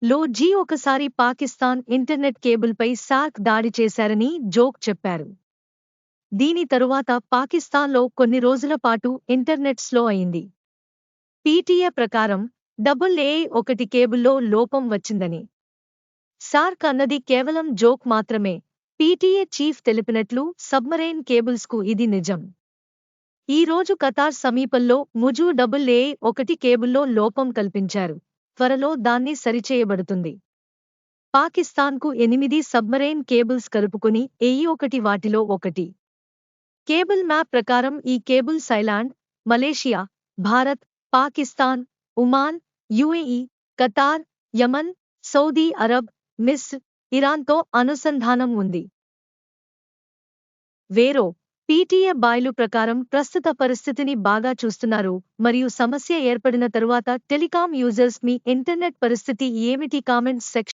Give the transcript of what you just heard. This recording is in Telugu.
లో జీ ఒకసారి పాకిస్తాన్ ఇంటర్నెట్ కేబుల్పై సార్క్ దాడి చేశారని జోక్ చెప్పారు. దీని తరువాత పాకిస్తాన్లో కొన్ని రోజుల పాటు ఇంటర్నెట్ స్లో అయింది. పీటీఏ ప్రకారం AA1 కేబుల్లో లోపం వచ్చిందని. సార్క్ అన్నది కేవలం జోక్ మాత్రమే. పీటీఏ చీఫ్ తెలిపినట్లు సబ్మరైన్ కేబుల్స్కు ఇది నిజం. ఈ రోజు ఖతార్ సమీపంలో ముజు AA1 కేబుల్లో లోపం కల్పించారు. త్వరలో దాన్ని సరిచేయబడుతుంది. పాకిస్తాన్కు 8 సబ్మరైన్ కేబుల్స్ కలుపుకుని A1 వాటిలో ఒకటి. కేబుల్ మ్యాప్ ప్రకారం ఈ cable Thailand, Malaysia, Bharat, Pakistan, Oman, UAE, Qatar, Yemen, Saudi Arab, మిస్ర్, ఇరాన్తో అనుసంధానం ఉంది. వేరో పీటీఏ బాయ్లు ప్రకారం ప్రస్తుత పరిస్థితిని బాగా చూస్తున్నారు మరియు సమస్య ఏర్పడిన తరువాత టెలికాం యూజర్స్ మీ ఇంటర్నెట్ పరిస్థితి ఏమిటి కామెంట్స్ సెక్షన్